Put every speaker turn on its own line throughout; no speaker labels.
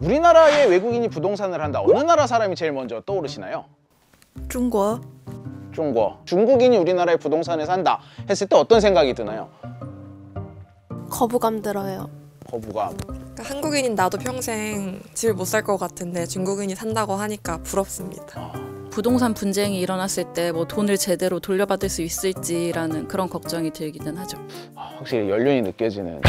우리나라에 외국인이 부동산을 한다. 어느 나라 사람이 제일 먼저 떠오르시나요?
중국.
중국인이 우리나라에 부동산에 산다 했을 때 어떤 생각이 드나요?
거부감 들어요.
거부감.
그러니까 한국인인 나도 평생 집을 못 살 것 같은데 중국인이 산다고 하니까 부럽습니다.
부동산 분쟁이 일어났을 때 뭐 돈을 제대로 돌려받을 수 있을지라는 그런 걱정이 들기는 하죠.
확실히 연륜이 느껴지는.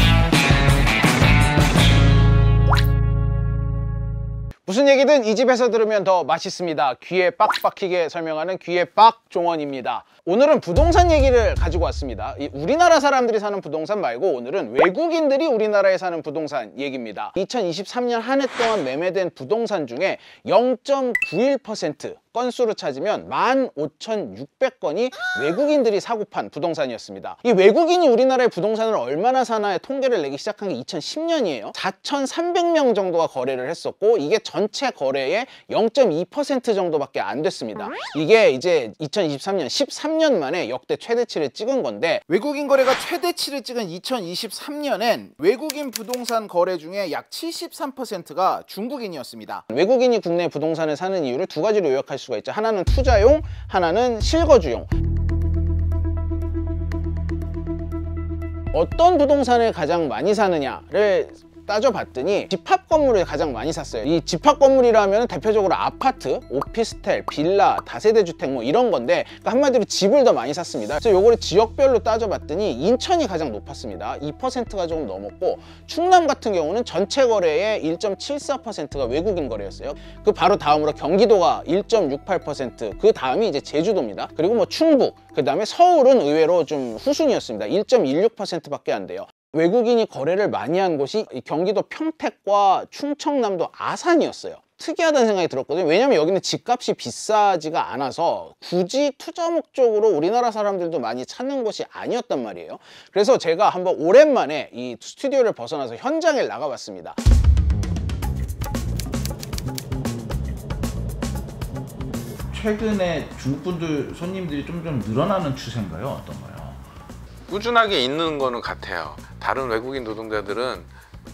무슨 얘기든 이 집에서 들으면 더 맛있습니다. 귀에 빡빡히게 설명하는 귀에 빡종원입니다. 오늘은 부동산 얘기를 가지고 왔습니다. 우리나라 사람들이 사는 부동산 말고 오늘은 외국인들이 우리나라에 사는 부동산 얘기입니다. 2023년 한 해 동안 매매된 부동산 중에 0.91% 건수로 찾으면 15,600건이 외국인들이 사고 판 부동산이었습니다. 이 외국인이 우리나라의 부동산을 얼마나 사나의 통계를 내기 시작한 게 2010년이에요. 4,300명 정도가 거래를 했었고 이게 전체 거래의 0.2% 정도밖에 안 됐습니다. 이게 이제 2023년 13년 만에 역대 최대치를 찍은 건데, 외국인 거래가 최대치를 찍은 2023년엔 외국인 부동산 거래 중에 약 73%가 중국인이었습니다. 외국인이 국내 부동산을 사는 이유를 두 가지로 요약할 수가 있죠. 하나는 투자용, 하나는 실거주용. 어떤 부동산을 가장 많이 사느냐를 따져봤더니 집합 건물을 가장 많이 샀어요. 이 집합 건물이라면 대표적으로 아파트, 오피스텔, 빌라, 다세대 주택 뭐 이런 건데, 그러니까 한마디로 집을 더 많이 샀습니다. 그래서 요거를 지역별로 따져봤더니 인천이 가장 높았습니다. 2%가 조금 넘었고, 충남 같은 경우는 전체 거래의 1.74%가 외국인 거래였어요. 그 바로 다음으로 경기도가 1.68%, 그 다음이 이제 제주도입니다. 그리고 뭐 충북, 그 다음에 서울은 의외로 좀 후순위였습니다. 1.16%밖에 안 돼요. 외국인이 거래를 많이 한 곳이 경기도 평택과 충청남도 아산이었어요. 특이하다는 생각이 들었거든요. 왜냐면 여기는 집값이 비싸지가 않아서 굳이 투자 목적으로 우리나라 사람들도 많이 찾는 곳이 아니었단 말이에요. 그래서 제가 한번 오랜만에 이 스튜디오를 벗어나서 현장에 나가봤습니다.
최근에 중국분들 손님들이 좀 늘어나는 추세인가요? 어떤가요?
꾸준하게 있는 거는 같아요. 다른 외국인 노동자들은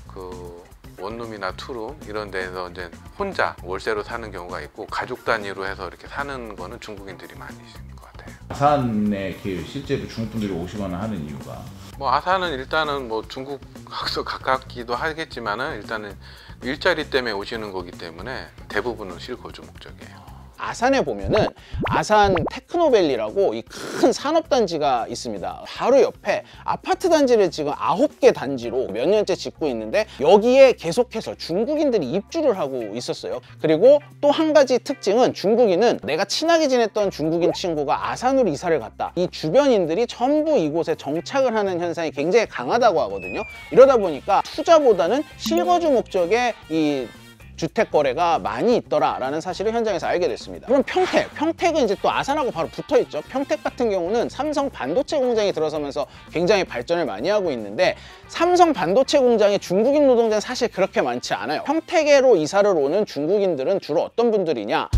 그 원룸이나 투룸 이런 데서 이제 혼자 월세로 사는 경우가 있고, 가족 단위로 해서 이렇게 사는 거는 중국인들이 많이 있는 것 같아요.
아산에 실제로 중국분들이 오시거나 하는 이유가?
뭐 아산은 일단은 뭐 중국하고 가깝기도 하겠지만은 일단은 일자리 때문에 오시는 거기 때문에 대부분은 실거주 목적이에요.
아산에 보면은 아산 테크노밸리라고 이 큰 산업단지가 있습니다. 바로 옆에 아파트 단지를 지금 9개 단지로 몇 년째 짓고 있는데, 여기에 계속해서 중국인들이 입주를 하고 있었어요. 그리고 또 한 가지 특징은, 중국인은 내가 친하게 지냈던 중국인 친구가 아산으로 이사를 갔다, 이 주변인들이 전부 이곳에 정착을 하는 현상이 굉장히 강하다고 하거든요. 이러다 보니까 투자보다는 실거주 목적의 이 주택 거래가 많이 있더라라는 사실을 현장에서 알게 됐습니다. 그럼 평택은 이제 또 아산하고 바로 붙어 있죠. 평택 같은 경우는 삼성 반도체 공장이 들어서면서 굉장히 발전을 많이 하고 있는데, 삼성 반도체 공장에 중국인 노동자는 사실 그렇게 많지 않아요. 평택에로 이사를 오는 중국인들은 주로 어떤 분들이냐?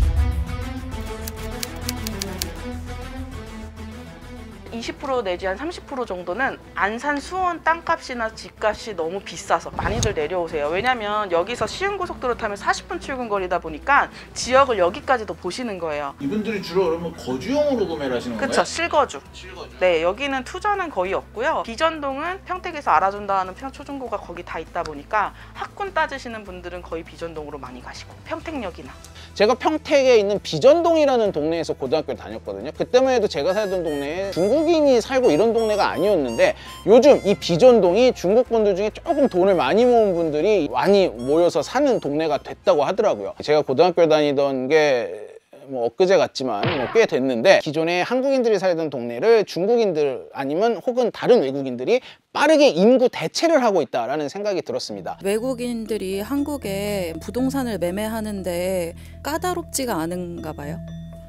20% 내지 한 30% 정도는 안산 수원 땅값이나 집값이 너무 비싸서 많이들 내려오세요. 왜냐면 여기서 시흥고속도로 타면 40분 출근 거리다 보니까 지역을 여기까지도 보시는 거예요.
이분들이 주로 그러면 거주용으로 구매를 하시는 건가요?
그쵸, 실거주. 네, 여기는 투자는 거의 없고요. 비전동은 평택에서 알아준다 하는 초중고가 거기 다 있다 보니까 학군 따지시는 분들은 거의 비전동으로 많이 가시고, 평택역이나.
제가 평택에 있는 비전동이라는 동네에서 고등학교를 다녔거든요. 그때만 해도 제가 살던 동네에 중국인이 살고 이런 동네가 아니었는데, 요즘 이 비전동이 중국 분들 중에 조금 돈을 많이 모은 분들이 많이 모여서 사는 동네가 됐다고 하더라고요. 제가 고등학교 다니던 게 뭐 엊그제 같지만 뭐 꽤 됐는데, 기존에 한국인들이 살던 동네를 중국인들 아니면 혹은 다른 외국인들이 빠르게 인구 대체를 하고 있다라는 생각이 들었습니다.
외국인들이 한국에 부동산을 매매하는데 까다롭지가 않은가 봐요.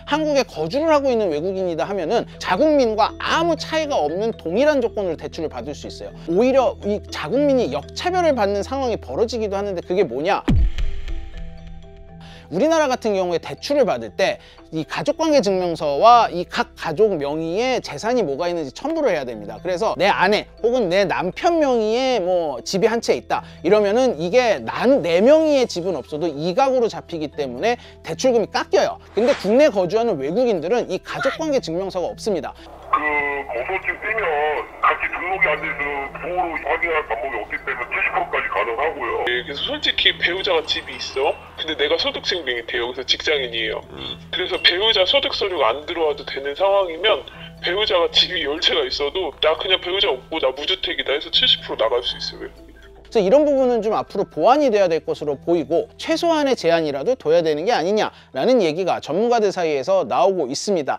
한국에 거주를 하고 있는 외국인이다 하면은 자국민과 아무 차이가 없는 동일한 조건으로 대출을 받을 수 있어요. 오히려 이 자국민이 역차별을 받는 상황이 벌어지기도 하는데, 그게 뭐냐? 우리나라 같은 경우에 대출을 받을 때 이 가족관계 증명서와 이 각 가족 명의의 재산이 뭐가 있는지 첨부를 해야 됩니다. 그래서 내 아내 혹은 내 남편 명의의 뭐 집이 한 채 있다 이러면은 이게 내 명의의 집은 없어도 이각으로 잡히기 때문에 대출금이 깎여요. 근데 국내 거주하는 외국인들은 이 가족관계 증명서가 없습니다.
건설증 떼면 같이 등록이 안 돼서 부호로 확인할 방법이 없기 때문에 70%까지 가능하고요.
그래서 솔직히 배우자가 집이 있어. 근데 내가 소득증명이 돼. 여기서 직장인이에요. 그래서 배우자 소득 서류가 안 들어와도 되는 상황이면 배우자가 집이 10채가 있어도 나 그냥 배우자 없고 나 무주택이다 해서 70% 나갈 수 있어요.
그래서 이런 부분은 좀 앞으로 보완이 돼야 될 것으로 보이고 최소한의 제한이라도 둬야 되는 게 아니냐라는 얘기가 전문가들 사이에서 나오고 있습니다.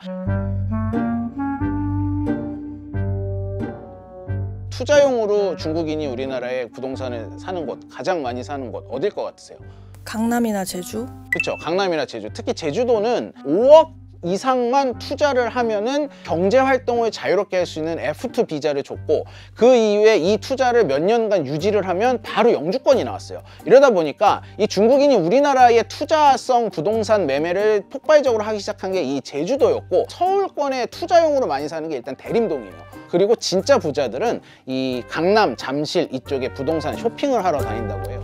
투자용으로 중국인이 우리나라에 부동산을 사는 곳, 가장 많이 사는 곳 어딜 것 같으세요?
강남이나 제주?
그렇죠. 강남이나 제주. 특히 제주도는 5억 이상만 투자를 하면은 경제 활동을 자유롭게 할 수 있는 F2 비자를 줬고 그 이후에 이 투자를 몇 년간 유지를 하면 바로 영주권이 나왔어요. 이러다 보니까 이 중국인이 우리나라의 투자성 부동산 매매를 폭발적으로 하기 시작한 게 이 제주도였고 서울권에 투자용으로 많이 사는 게 일단 대림동이에요. 그리고 진짜 부자들은 이 강남, 잠실 이쪽에 부동산 쇼핑을 하러 다닌다고 해요.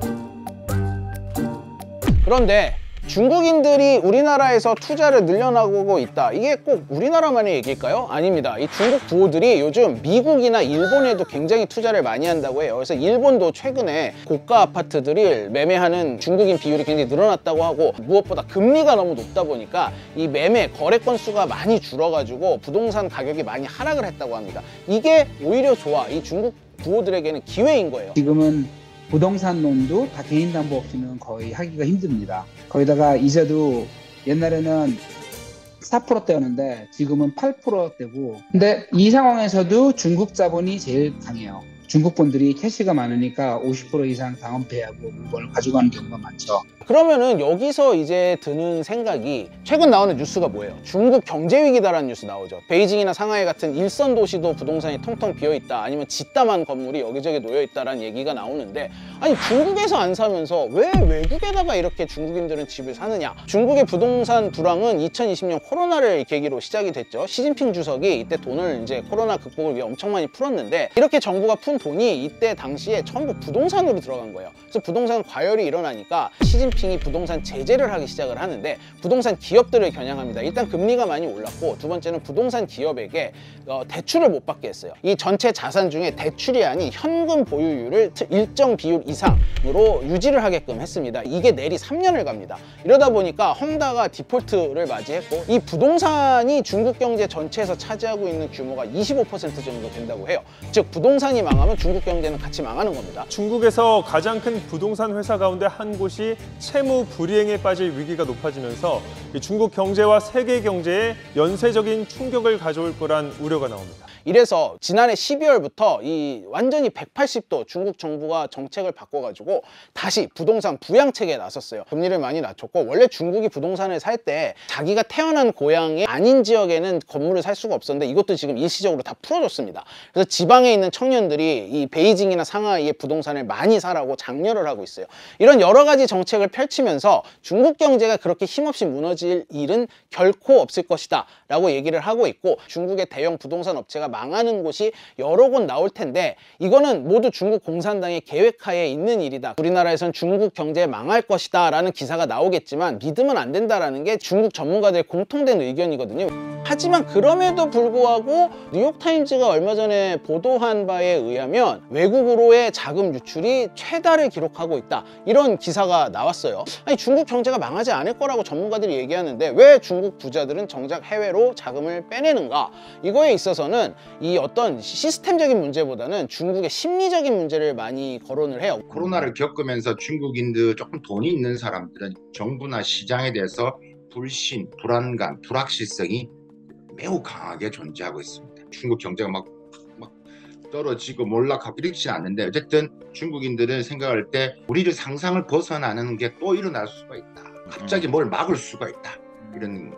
그런데 중국인들이 우리나라에서 투자를 늘려나가고 있다. 이게 꼭 우리나라만의 얘기일까요? 아닙니다. 이 중국 부호들이 요즘 미국이나 일본에도 굉장히 투자를 많이 한다고 해요. 그래서 일본도 최근에 고가 아파트들을 매매하는 중국인 비율이 굉장히 늘어났다고 하고 무엇보다 금리가 너무 높다 보니까 이 매매 거래 건수가 많이 줄어가지고 부동산 가격이 많이 하락을 했다고 합니다. 이게 오히려 좋아. 이 중국 부호들에게는 기회인 거예요.
지금은 부동산 론도 다 개인 담보 없이는 거의 하기가 힘듭니다. 거기다가 이자도 옛날에는 4%대였는데 지금은 8%대고 근데 이 상황에서도 중국 자본이 제일 강해요. 중국 분들이 캐시가 많으니까 50% 이상 다운페이하고 물건을 가져가는 경우가 많죠.
그러면은 여기서 이제 드는 생각이 최근 나오는 뉴스가 뭐예요? 중국 경제 위기다라는 뉴스 나오죠. 베이징이나 상하이 같은 일선 도시도 부동산이 텅텅 비어 있다. 아니면 짓담한 건물이 여기저기 놓여 있다라는 얘기가 나오는데 아니 중국에서 안 사면서 왜 외국에다가 이렇게 중국인들은 집을 사느냐? 중국의 부동산 불황은 2020년 코로나를 계기로 시작이 됐죠. 시진핑 주석이 이때 돈을 이제 코로나 극복을 위해 엄청 많이 풀었는데 이렇게 정부가 푼 돈이 이때 당시에 전부 부동산으로 들어간 거예요. 그래서 부동산 과열이 일어나니까 시진핑이 부동산 제재를 하기 시작을 하는데 부동산 기업들을 겨냥합니다. 일단 금리가 많이 올랐고 두 번째는 부동산 기업에게 대출을 못 받게 했어요. 이 전체 자산 중에 대출이 아닌 현금 보유율을 일정 비율 이상으로 유지를 하게끔 했습니다. 이게 내리 3년을 갑니다. 이러다 보니까 헝다가 디폴트를 맞이했고 이 부동산이 중국 경제 전체에서 차지하고 있는 규모가 25% 정도 된다고 해요. 즉 부동산이 망하면 중국 경제는 같이 망하는 겁니다.
중국에서 가장 큰 부동산 회사 가운데 한 곳이 채무 불이행에 빠질 위기가 높아지면서 중국 경제와 세계 경제에 연쇄적인 충격을 가져올 거란 우려가 나옵니다.
이래서 지난해 12월부터 이 완전히 180도 중국 정부가 정책을 바꿔가지고 다시 부동산 부양책에 나섰어요. 금리를 많이 낮췄고 원래 중국이 부동산을 살 때 자기가 태어난 고향이 아닌 지역에는 건물을 살 수가 없었는데 이것도 지금 일시적으로 다 풀어줬습니다. 그래서 지방에 있는 청년들이 이 베이징이나 상하이의 부동산을 많이 사라고 장려를 하고 있어요. 이런 여러 가지 정책을 펼치면서 중국 경제가 그렇게 힘없이 무너질 일은 결코 없을 것이다 라고 얘기를 하고 있고 중국의 대형 부동산 업체가 망하는 곳이 여러 곳 나올 텐데 이거는 모두 중국 공산당의 계획하에 있는 일이다. 우리나라에선 중국 경제 망할 것이다 라는 기사가 나오겠지만 믿으면 안 된다라는 게 중국 전문가들의 공통된 의견이거든요. 하지만 그럼에도 불구하고 뉴욕타임즈가 얼마 전에 보도한 바에 의하면 외국으로의 자금 유출이 최다를 기록하고 있다. 이런 기사가 나왔어요. 아니 중국 경제가 망하지 않을 거라고 전문가들이 얘기하는데 왜 중국 부자들은 정작 해외로 자금을 빼내는가? 이거에 있어서는 이 어떤 시스템적인 문제보다는 중국의 심리적인 문제를 많이 거론을 해요.
코로나를 겪으면서 중국인들 조금 돈이 있는 사람들은 정부나 시장에 대해서 불신, 불안감, 불확실성이 매우 강하게 존재하고 있습니다. 중국 경제가 막 떨어지고 몰락하고 이렇지는 않는데 어쨌든 중국인들은 생각할 때 우리를 상상을 벗어나는 게 또 일어날 수가 있다. 갑자기 뭘 막을 수가 있다. 이런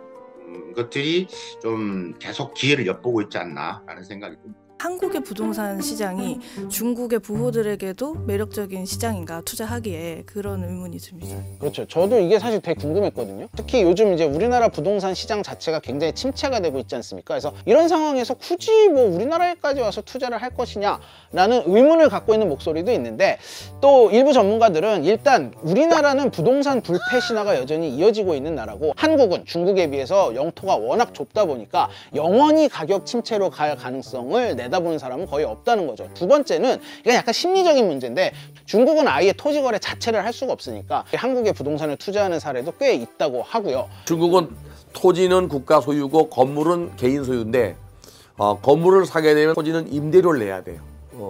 것들이 좀 계속 기회를 엿보고 있지 않나 라는 생각이 듭니다.
한국의 부동산 시장이 중국의 부호들에게도 매력적인 시장인가 투자하기에 그런 의문이 듭니다.
그렇죠. 저도 이게 사실 되게 궁금했거든요. 특히 요즘 이제 우리나라 부동산 시장 자체가 굉장히 침체가 되고 있지 않습니까? 그래서 이런 상황에서 굳이 뭐 우리나라에까지 와서 투자를 할 것이냐라는 의문을 갖고 있는 목소리도 있는데 또 일부 전문가들은 일단 우리나라는 부동산 불패 신화가 여전히 이어지고 있는 나라고 한국은 중국에 비해서 영토가 워낙 좁다 보니까 영원히 가격 침체로 갈 가능성을 내다보는 사람은 거의 없다는 거죠. 두 번째는 이건 약간 심리적인 문제인데 중국은 아예 토지 거래 자체를 할 수가 없으니까 한국의 부동산을 투자하는 사례도 꽤 있다고 하고요.
중국은 토지는 국가 소유고 건물은 개인 소유인데 건물을 사게 되면 토지는 임대료를 내야 돼요.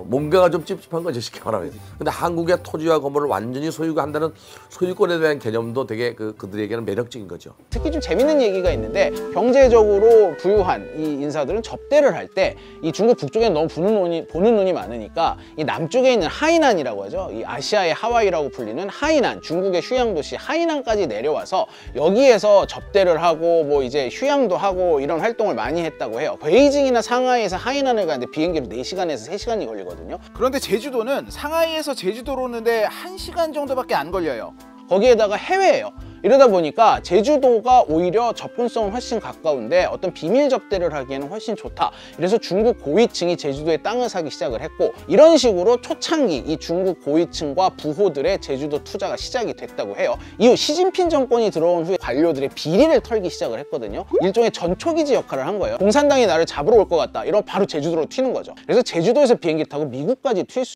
뭔가가 좀 찝찝한 거죠, 쉽게 말하면. 근데 한국의 토지와 건물을 완전히 소유가 한다는 소유권에 대한 개념도 되게 그들에게는 매력적인 거죠.
특히 좀 재밌는 얘기가 있는데 경제적으로 부유한 이 인사들은 접대를 할 때 이 중국 북쪽에는 너무 보는 눈이 많으니까 이 남쪽에 있는 하이난이라고 하죠. 이 아시아의 하와이라고 불리는 하이난, 중국의 휴양 도시 하이난까지 내려와서 여기에서 접대를 하고 뭐 이제 휴양도 하고 이런 활동을 많이 했다고 해요. 베이징이나 상하이에서 하이난을 가는데 비행기로 4시간에서 3시간이 걸리거든요.
그런데 제주도는 상하이에서 제주도로 오는데 1시간 정도밖에 안 걸려요.
거기에다가 해외예요. 이러다 보니까 제주도가 오히려 접근성은 훨씬 가까운데 어떤 비밀 접대를 하기에는 훨씬 좋다. 그래서 중국 고위층이 제주도에 땅을 사기 시작을 했고 이런 식으로 초창기 이 중국 고위층과 부호들의 제주도 투자가 시작이 됐다고 해요. 이후 시진핑 정권이 들어온 후에 관료들의 비리를 털기 시작을 했거든요. 일종의 전초기지 역할을 한 거예요. 공산당이 나를 잡으러 올 것 같다. 이러면 바로 제주도로 튀는 거죠. 그래서 제주도에서 비행기 타고 미국까지 튈 수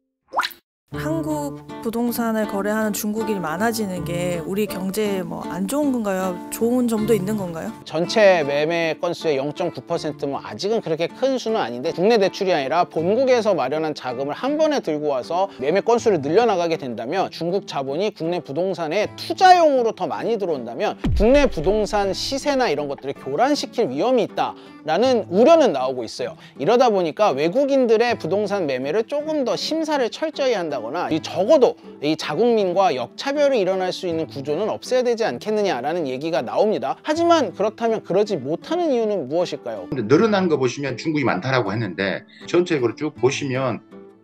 한국 부동산을 거래하는 중국인이 많아지는 게 우리 경제에 뭐 안 좋은 건가요? 좋은 점도 있는 건가요?
전체 매매 건수의 0.9% 뭐 아직은 그렇게 큰 수는 아닌데 국내 대출이 아니라 본국에서 마련한 자금을 한 번에 들고 와서 매매 건수를 늘려나가게 된다면 중국 자본이 국내 부동산에 투자용으로 더 많이 들어온다면 국내 부동산 시세나 이런 것들을 교란시킬 위험이 있다라는 우려는 나오고 있어요. 이러다 보니까 외국인들의 부동산 매매를 조금 더 심사를 철저히 한다거나 적어도 이 자국민과 역차별이 일어날 수 있는 구조는 없애야 되지 않겠느냐라는 얘기가 나옵니다. 하지만 그렇다면 그러지 못하는 이유는 무엇일까요?
근데 늘어난 거 보시면 중국이 많다라고 했는데 전체적으로 쭉 보시면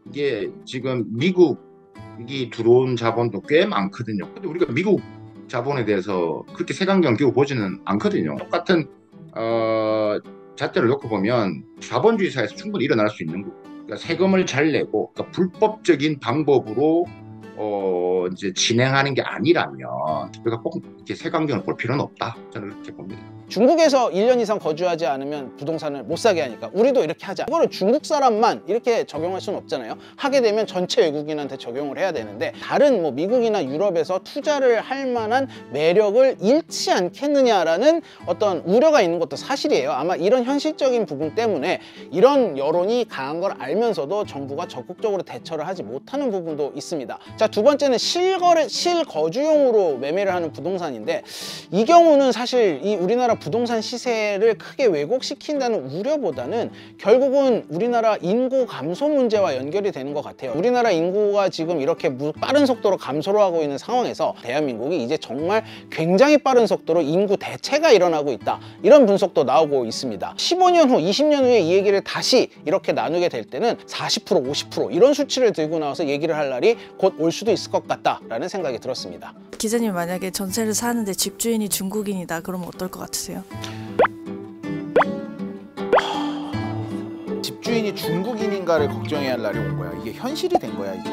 이게 지금 미국이 들어온 자본도 꽤 많거든요. 근데 우리가 미국 자본에 대해서 그렇게 색안경 끼고 보지는 않거든요. 똑같은 잣대를 놓고 보면 자본주의 사회에서 충분히 일어날 수 있는 거고, 그러니까 세금을 잘 내고 그러니까 불법적인 방법으로 이제 진행하는 게 아니라면 우리가 꼭 이렇게 색안경을 볼 필요는 없다. 저는 그렇게 봅니다.
중국에서 1년 이상 거주하지 않으면 부동산을 못 사게 하니까 우리도 이렇게 하자. 그거를 중국 사람만 이렇게 적용할 수는 없잖아요. 하게 되면 전체 외국인한테 적용을 해야 되는데 다른 뭐 미국이나 유럽에서 투자를 할 만한 매력을 잃지 않겠느냐라는 어떤 우려가 있는 것도 사실이에요. 아마 이런 현실적인 부분 때문에 이런 여론이 강한 걸 알면서도 정부가 적극적으로 대처를 하지 못하는 부분도 있습니다. 자, 두 번째는 실거주용으로 매매를 하는 부동산인데 이 경우는 사실 이 우리나라 부동산 시세를 크게 왜곡시킨다는 우려보다는 결국은 우리나라 인구 감소 문제와 연결이 되는 것 같아요. 우리나라 인구가 지금 이렇게 빠른 속도로 감소를 하고 있는 상황에서 대한민국이 이제 정말 굉장히 빠른 속도로 인구 대체가 일어나고 있다. 이런 분석도 나오고 있습니다. 15년 후, 20년 후에 이 얘기를 다시 이렇게 나누게 될 때는 40%, 50% 이런 수치를 들고 나와서 얘기를 할 날이 곧 올 수도 있을 것 같다라는 생각이 들었습니다.
기자님 만약에 전세를 사는데 집주인이 중국인이다 그러면 어떨 것 같으세요?
집주인이 중국인인가를 걱정해야 할 날이 온 거야. 이게 현실이 된 거야 이제.